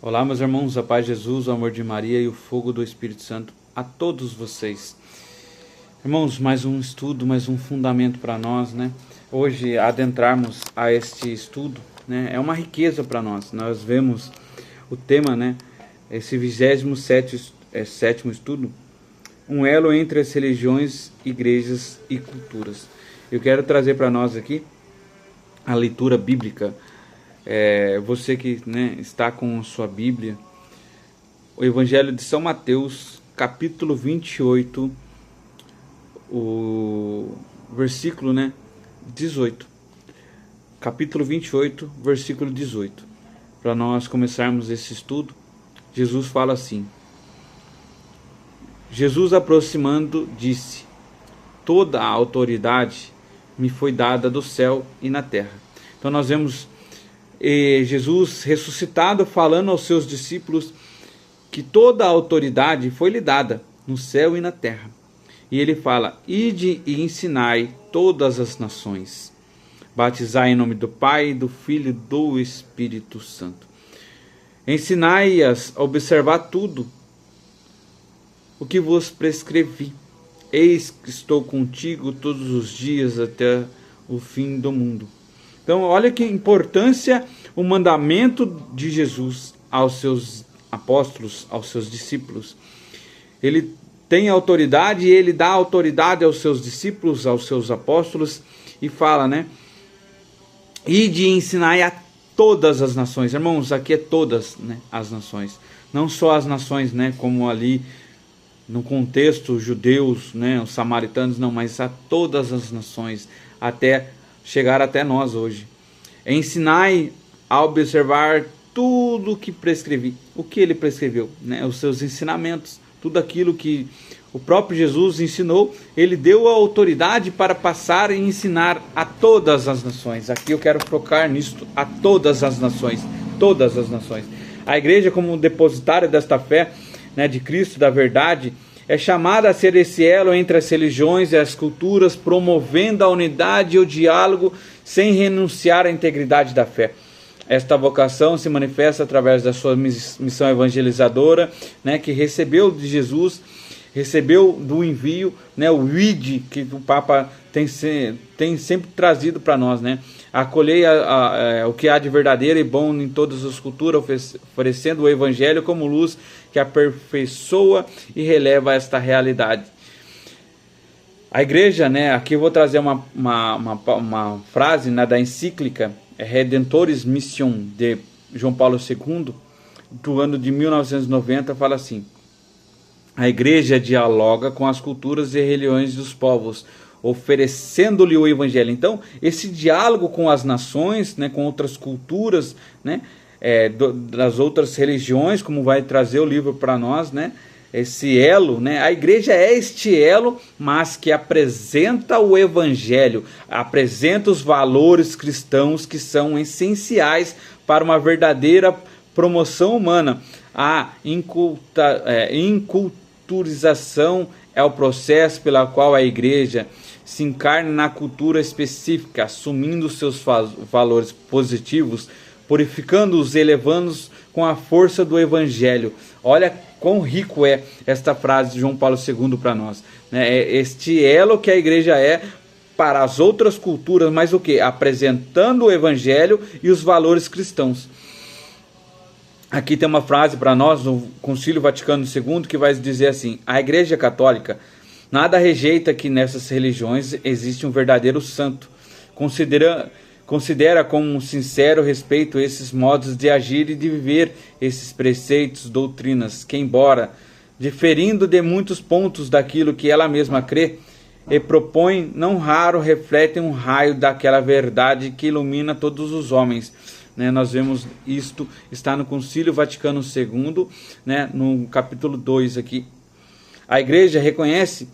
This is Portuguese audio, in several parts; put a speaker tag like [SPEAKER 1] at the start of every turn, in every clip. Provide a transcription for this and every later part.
[SPEAKER 1] Olá, meus irmãos, a paz de Jesus, o amor de Maria e o fogo do Espírito Santo a todos vocês. Irmãos, mais um estudo, mais um fundamento para nós, né? Hoje, adentrarmos a este estudo, né? É uma riqueza para nós. Nós vemos o tema, né? Esse 27º estudo, um elo entre as religiões, igrejas e culturas. Eu quero trazer para nós aqui a leitura bíblica. Você que, né, está com a sua Bíblia, o Evangelho de São Mateus, capítulo 28, o versículo, 18. Capítulo 28, versículo 18. Para nós começarmos esse estudo, Jesus fala assim: Jesus, aproximando, disse: toda a autoridade me foi dada do céu e na terra. Então nós vemos Jesus ressuscitado falando aos seus discípulos que toda a autoridade foi lhe dada no céu e na terra. E ele fala: ide e ensinai todas as nações, batizai em nome do Pai, do Filho e do Espírito Santo. Ensinai-as a observar tudo o que vos prescrevi. Eis que estou contigo todos os dias até o fim do mundo. Então, olha que importância o mandamento de Jesus aos seus apóstolos, aos seus discípulos. Ele tem autoridade e ele dá autoridade aos seus discípulos, aos seus apóstolos, e fala, ide e ensinai a todas as nações. Irmãos, aqui é todas, as nações. Não só as nações, como ali no contexto judeus, os samaritanos, não, mas a todas as nações, até chegar até nós hoje. Ensinai a observar tudo o que prescrevi. O que ele prescreveu? Os seus ensinamentos. Tudo aquilo que o próprio Jesus ensinou, ele deu a autoridade para passar e ensinar a todas as nações. Aqui eu quero focar nisto, a todas as nações. Todas as nações. A igreja, como depositária desta fé, de Cristo, da verdade, é chamada a ser esse elo entre as religiões e as culturas, promovendo a unidade e o diálogo sem renunciar à integridade da fé. Esta vocação se manifesta através da sua missão evangelizadora, que recebeu de Jesus, recebeu do envio, o ide, que o Papa tem sempre trazido para nós, acolhei o que há de verdadeiro e bom em todas as culturas, oferecendo o Evangelho como luz que aperfeiçoa e releva esta realidade. A igreja, aqui eu vou trazer uma frase da encíclica Redemptoris Mission de João Paulo II, do ano de 1990, fala assim: a igreja dialoga com as culturas e religiões dos povos, oferecendo-lhe o Evangelho. Então, esse diálogo com as nações, com outras culturas, das outras religiões, como vai trazer o livro para nós, esse elo, a igreja é este elo, mas que apresenta o Evangelho, apresenta os valores cristãos que são essenciais para uma verdadeira promoção humana. A inculturização é o processo pela qual a igreja se encarna na cultura específica, assumindo seus valores positivos, purificando-os e elevando-os com a força do Evangelho. Olha quão rico é esta frase de João Paulo II para nós. Este elo que a igreja é para as outras culturas, mas o que? Apresentando o Evangelho e os valores cristãos. Aqui tem uma frase para nós no Concílio Vaticano II que vai dizer assim: a Igreja Católica nada rejeita que nessas religiões existe um verdadeiro santo. Considera com um sincero respeito esses modos de agir e de viver, esses preceitos, doutrinas, que embora diferindo de muitos pontos daquilo que ela mesma crê e propõe, não raro refletem um raio daquela verdade que ilumina todos os homens. Nós vemos isto, está no Concílio Vaticano II, no capítulo 2 aqui. A igreja reconhece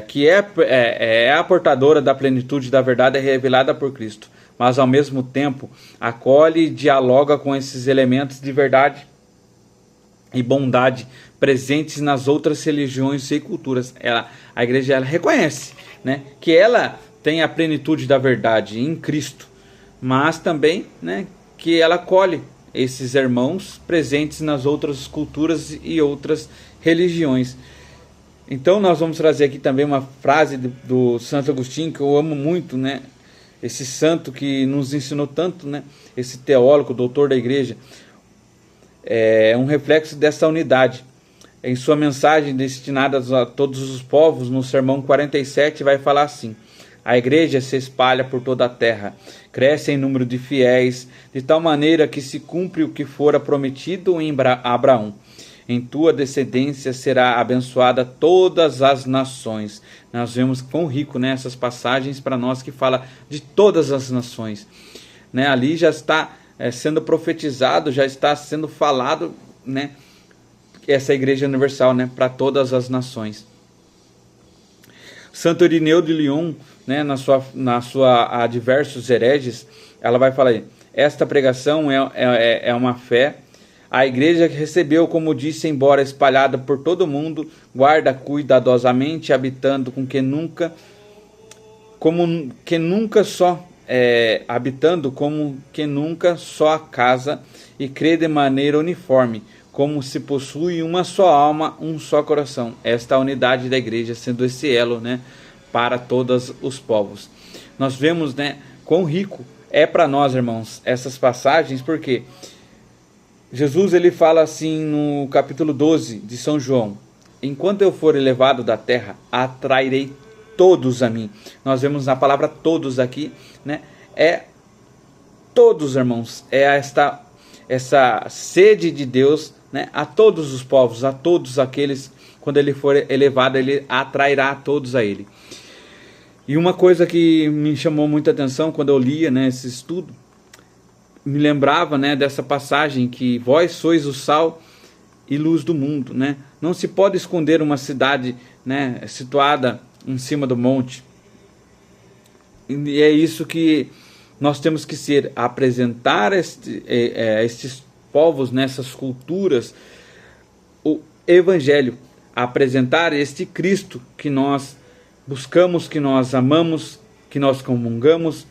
[SPEAKER 1] que é a portadora da plenitude da verdade revelada por Cristo, mas ao mesmo tempo acolhe e dialoga com esses elementos de verdade e bondade presentes nas outras religiões e culturas. A igreja ela reconhece, que ela tem a plenitude da verdade em Cristo, mas também, que ela acolhe esses irmãos presentes nas outras culturas e outras religiões. Então nós vamos trazer aqui também uma frase do Santo Agostinho, que eu amo muito, né? Esse santo que nos ensinou tanto, né? Esse teólogo, doutor da igreja, é um reflexo dessa unidade. Em sua mensagem destinada a todos os povos, no sermão 47, vai falar assim: a igreja se espalha por toda a terra, cresce em número de fiéis, de tal maneira que se cumpre o que fora prometido em Abraão. Em tua descendência será abençoada todas as nações. Nós vemos quão rico, né, essas passagens para nós que fala de todas as nações. Né, ali já está sendo profetizado, já está sendo falado, né, essa igreja universal, né, para todas as nações. Santo Irineu de Lyon, né, na sua Adversos Hereges, ela vai falar: esta pregação é uma fé. A igreja que recebeu, como disse, embora espalhada por todo o mundo, guarda cuidadosamente, habitando habitando como que nunca só a casa, e crê de maneira uniforme, como se possui uma só alma, um só coração. Esta é a unidade da igreja, sendo esse elo, né, para todos os povos. Nós vemos, né, quão rico é para nós, irmãos, essas passagens, porque Jesus ele fala assim no capítulo 12 de São João: enquanto eu for elevado da terra, atrairei todos a mim. Nós vemos a palavra todos aqui, né? É todos, irmãos, é essa sede de Deus, né, a todos os povos, a todos aqueles, quando ele for elevado, ele atrairá todos a ele. E uma coisa que me chamou muita atenção quando eu lia, né, esse estudo, me lembrava, né, dessa passagem que vós sois o sal e luz do mundo, né? Não se pode esconder uma cidade, né, situada em cima do monte. E é isso que nós temos que ser, apresentar estes povos, nessas culturas, o Evangelho, apresentar este Cristo que nós buscamos, que nós amamos, que nós comungamos.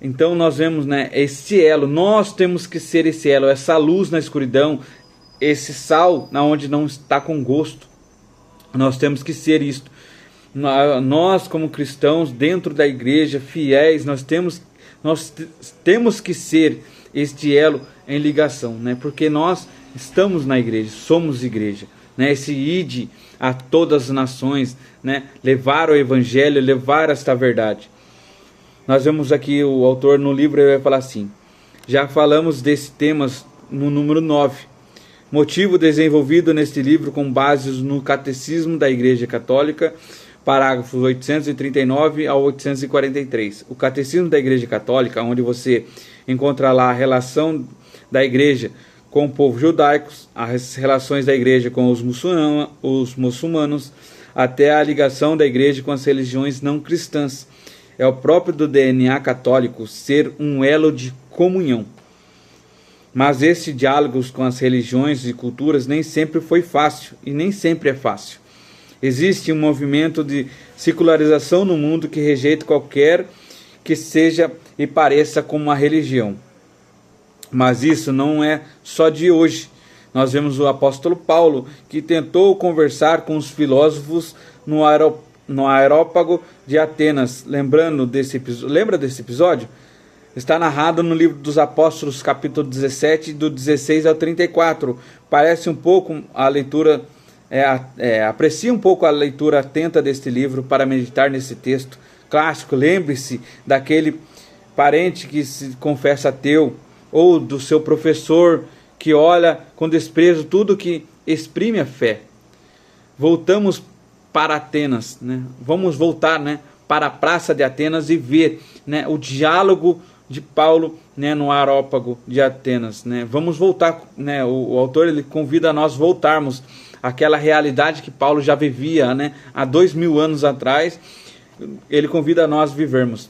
[SPEAKER 1] Então nós vemos, né, esse elo, nós temos que ser esse elo, essa luz na escuridão, esse sal na onde não está com gosto. Nós temos que ser isto. Nós como cristãos dentro da igreja, fiéis, nós temos que ser este elo em ligação, né? Porque nós estamos na igreja, somos igreja, né? Esse ide a todas as nações, né? Levar o evangelho, levar esta verdade. Nós vemos aqui o autor no livro, ele vai falar assim: já falamos desses temas no número 9, motivo desenvolvido neste livro com bases no Catecismo da Igreja Católica, parágrafos 839 a 843. O Catecismo da Igreja Católica, onde você encontra lá a relação da igreja com o povo judaico, as relações da igreja com os muçulmanos, até a ligação da igreja com as religiões não cristãs. É o próprio do DNA católico ser um elo de comunhão. Mas esse diálogo com as religiões e culturas nem sempre foi fácil e nem sempre é fácil. Existe um movimento de secularização no mundo que rejeita qualquer que seja e pareça como uma religião. Mas isso não é só de hoje. Nós vemos o apóstolo Paulo, que tentou conversar com os filósofos no Areópago de Atenas. Lembra desse episódio? Está narrado no livro dos Apóstolos, capítulo 17, do 16 ao 34. Parece um pouco a leitura, aprecie um pouco a leitura atenta deste livro para meditar nesse texto clássico. Lembre-se daquele parente que se confessa ateu, ou do seu professor que olha com desprezo tudo que exprime a fé. Voltamos para Atenas, né? Vamos voltar, né, para a praça de Atenas e ver, né, o diálogo de Paulo, né, no Areópago de Atenas, né? Vamos voltar, né? O autor ele convida a nós voltarmos àquela realidade que Paulo já vivia, né, há 2000 anos atrás. Ele convida a nós vivermos.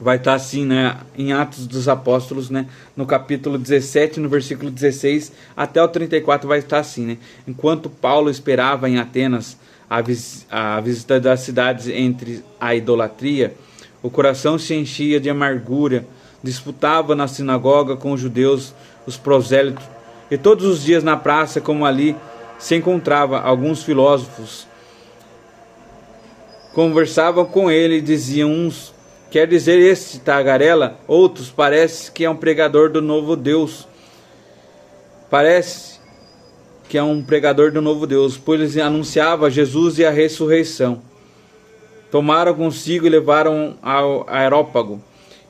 [SPEAKER 1] Vai estar assim, né, em Atos dos Apóstolos, né, no capítulo 17, no versículo 16 até o 34 vai estar assim, né? Enquanto Paulo esperava em Atenas a visita das cidades entre a idolatria, o coração se enchia de amargura, disputava na sinagoga com os judeus os prosélitos. E todos os dias na praça, como ali se encontrava alguns filósofos, conversavam com ele e diziam uns: quer dizer este tagarela? Outros: parece que é um pregador do novo Deus. Parece que é um pregador do novo Deus, pois ele anunciava Jesus e a ressurreição. Tomaram consigo e levaram ao Areópago.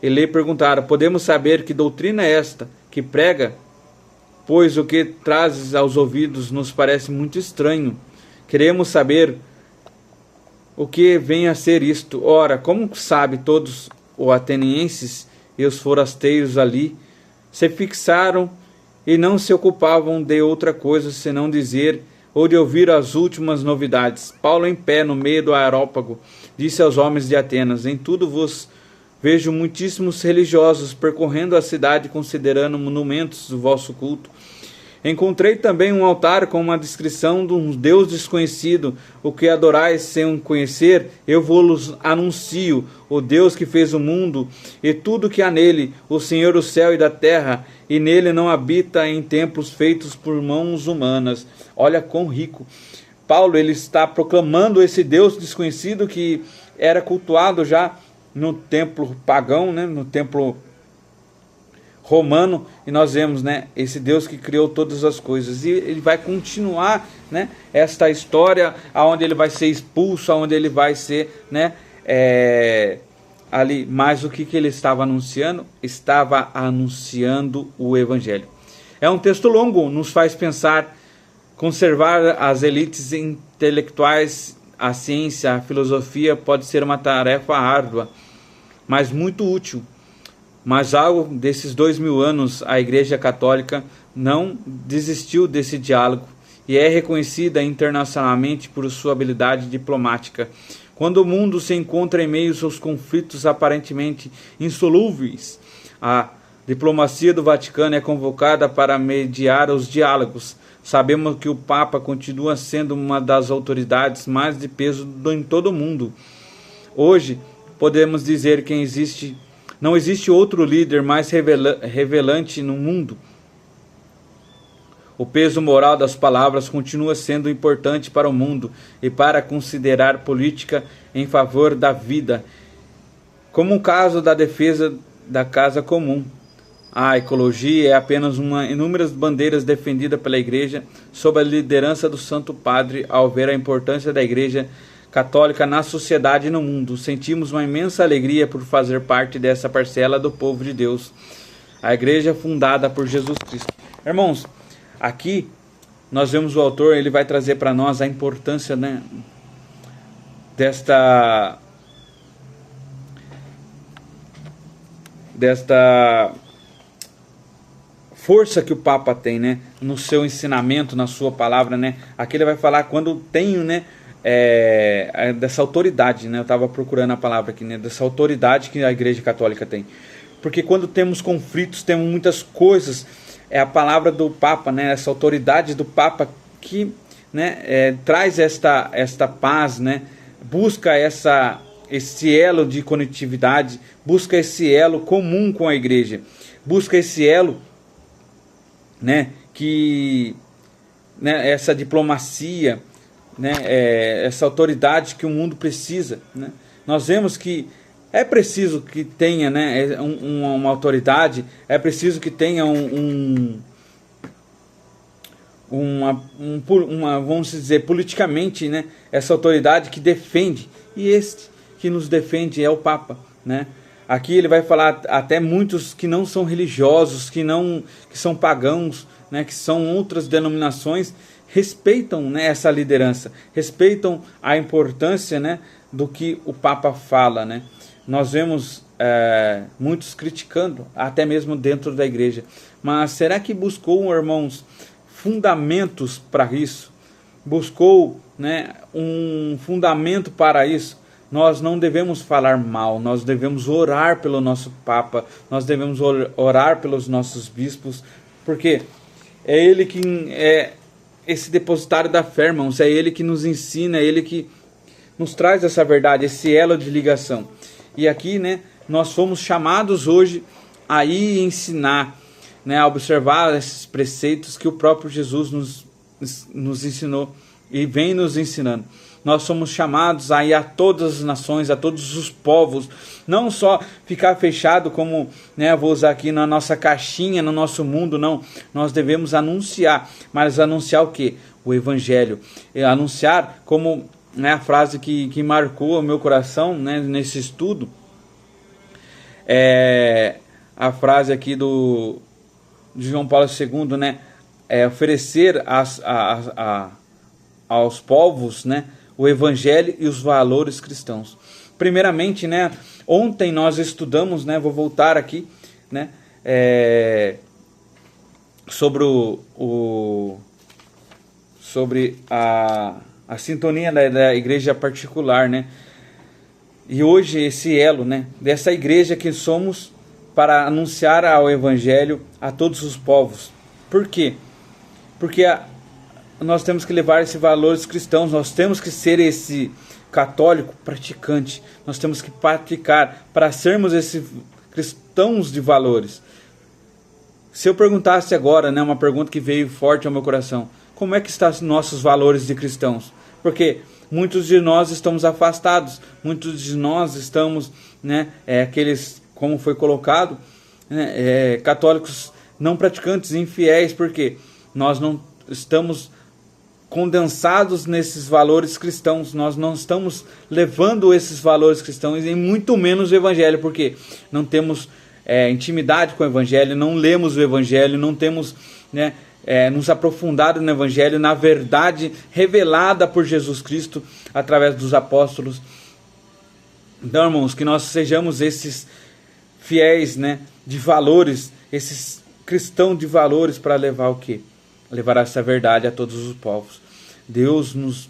[SPEAKER 1] E lhe perguntaram: podemos saber que doutrina é esta que prega? Pois o que trazes aos ouvidos nos parece muito estranho. Queremos saber o que vem a ser isto. Ora, como sabe, todos os atenienses e os forasteiros ali se fixaram e não se ocupavam de outra coisa senão dizer ou de ouvir as últimas novidades. Paulo, em pé no meio do Areópago, disse aos homens de Atenas: em tudo vos vejo muitíssimos religiosos percorrendo a cidade, considerando monumentos do vosso culto. Encontrei também um altar com uma descrição de um Deus desconhecido. O que adorais sem conhecer, eu vos anuncio: o Deus que fez o mundo e tudo que há nele, o Senhor do céu e da terra, e nele não habita em templos feitos por mãos humanas. Olha quão rico. Paulo, ele está proclamando esse Deus desconhecido que era cultuado já no templo pagão, né, no templo romano, e nós vemos, né, esse Deus que criou todas as coisas. E ele vai continuar, né, esta história aonde ele vai ser expulso, aonde ele vai ser, né, ali. Mas o que ele estava anunciando? Estava anunciando o Evangelho. É um texto longo, nos faz pensar. Conservar as elites intelectuais, a ciência, a filosofia pode ser uma tarefa árdua, mas muito útil. Mas ao desses 2000 anos, a Igreja Católica não desistiu desse diálogo e é reconhecida internacionalmente por sua habilidade diplomática. Quando o mundo se encontra em meio aos conflitos aparentemente insolúveis, a diplomacia do Vaticano é convocada para mediar os diálogos. Sabemos que o Papa continua sendo uma das autoridades mais de peso em todo o mundo. Hoje, podemos dizer que não existe outro líder mais revelante no mundo. O peso moral das palavras continua sendo importante para o mundo e para considerar política em favor da vida, como o caso da defesa da casa comum. A ecologia é apenas uma inúmeras bandeiras defendida pela Igreja sob a liderança do Santo Padre. Ao ver a importância da Igreja Católica na sociedade e no mundo, sentimos uma imensa alegria por fazer parte dessa parcela do povo de Deus, a Igreja fundada por Jesus Cristo. Irmãos, aqui nós vemos o autor, ele vai trazer para nós a importância, né, desta força que o Papa tem, né, no seu ensinamento, na sua palavra, né. Aqui ele vai falar quando tenho, né, dessa autoridade, né. Eu estava procurando a palavra aqui, né, dessa autoridade que a Igreja Católica tem, porque quando temos conflitos, temos muitas coisas, é a palavra do Papa, né, essa autoridade do Papa que, né, traz esta paz, né, busca esse elo de conectividade, busca esse elo comum com a Igreja, busca esse elo, né, que, né, essa diplomacia, né, essa autoridade que o mundo precisa, né. Nós vemos que é preciso que tenha, né, uma autoridade, é preciso que tenha vamos dizer, politicamente, né, essa autoridade que defende, e este que nos defende é o Papa, né. Aqui ele vai falar até muitos que não são religiosos, que são pagãos, né, que são outras denominações, respeitam, né, essa liderança, respeitam a importância, né, do que o Papa fala, né. Nós vemos muitos criticando, até mesmo dentro da igreja. Mas será que buscou, irmãos, fundamentos para isso? Buscou, né, um fundamento para isso? Nós não devemos falar mal, nós devemos orar pelo nosso Papa, nós devemos orar pelos nossos bispos, porque é ele que é esse depositário da fé, irmãos, é ele que nos ensina, é ele que nos traz essa verdade, esse elo de ligação. E aqui, né, nós fomos chamados hoje a ir ensinar, né, a observar esses preceitos que o próprio Jesus nos ensinou e vem nos ensinando. Nós somos chamados a ir a todas as nações, a todos os povos, não só ficar fechado como, né, vou usar aqui na nossa caixinha, no nosso mundo, não. Nós devemos anunciar, mas anunciar o quê? O Evangelho. E anunciar como, né, a frase que marcou o meu coração, né, nesse estudo, a frase aqui de João Paulo II, né, oferecer aos povos, né, o Evangelho e os valores cristãos. Primeiramente, né, ontem nós estudamos, né, vou voltar aqui, né, sobre sobre a sintonia da igreja particular, né, e hoje esse elo, né, dessa igreja que somos para anunciar ao Evangelho a todos os povos. Por quê? Porque nós temos que levar esses valores cristãos, nós temos que ser esse católico praticante, nós temos que praticar para sermos esses cristãos de valores. Se eu perguntasse agora, né, uma pergunta que veio forte ao meu coração, como é que estão os nossos valores de cristãos? Porque muitos de nós estamos afastados, muitos de nós estamos, né, aqueles, como foi colocado, né, católicos não praticantes, infiéis, porque nós não estamos condensados nesses valores cristãos, nós não estamos levando esses valores cristãos e muito menos o Evangelho, porque não temos intimidade com o Evangelho, não lemos o Evangelho, não temos, né, nos aprofundado no Evangelho, na verdade revelada por Jesus Cristo através dos apóstolos. Então, irmãos, que nós sejamos esses fiéis, né, de valores, esses cristãos de valores para levar o quê? Levar essa verdade a todos os povos. Deus nos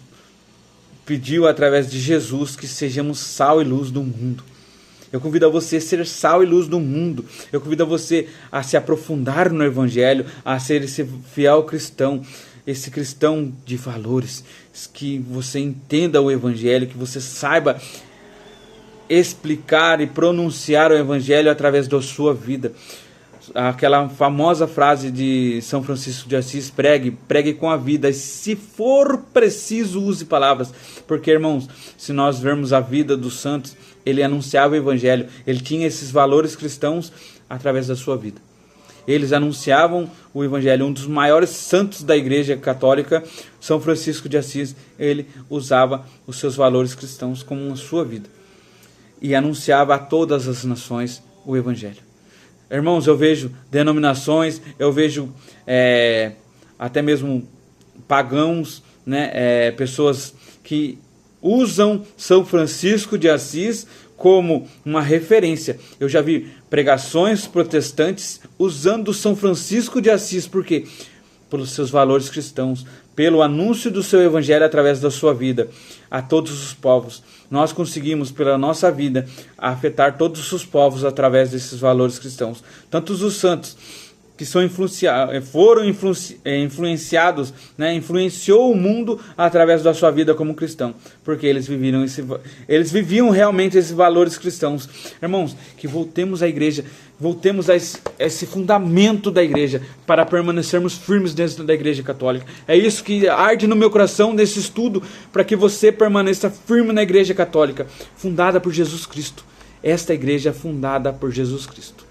[SPEAKER 1] pediu através de Jesus que sejamos sal e luz do mundo. Eu convido a você a ser sal e luz do mundo. Eu convido a você a se aprofundar no Evangelho, a ser esse fiel cristão, esse cristão de valores, que você entenda o Evangelho, que você saiba explicar e pronunciar o Evangelho através da sua vida. Aquela famosa frase de São Francisco de Assis, pregue com a vida, e se for preciso use palavras, porque, irmãos, se nós vermos a vida dos santos, ele anunciava o Evangelho, ele tinha esses valores cristãos através da sua vida. Eles anunciavam o Evangelho. Um dos maiores santos da Igreja Católica, São Francisco de Assis, ele usava os seus valores cristãos como a sua vida e anunciava a todas as nações o Evangelho. Irmãos, eu vejo denominações, eu vejo até mesmo pagãos, né, pessoas que usam São Francisco de Assis como uma referência. Eu já vi pregações protestantes usando São Francisco de Assis, por quê? Pelos seus valores cristãos, pelo anúncio do seu Evangelho através da sua vida a todos os povos. Nós conseguimos, pela nossa vida, afetar todos os povos através desses valores cristãos. Tanto os santos que foram influenciados, né, influenciou o mundo através da sua vida como cristão, porque eles viviam realmente esses valores cristãos. Irmãos, que voltemos à igreja, voltemos a esse fundamento da igreja, para permanecermos firmes dentro da igreja católica. É isso que arde no meu coração nesse estudo, para que você permaneça firme na igreja católica, fundada por Jesus Cristo. Esta igreja é fundada por Jesus Cristo.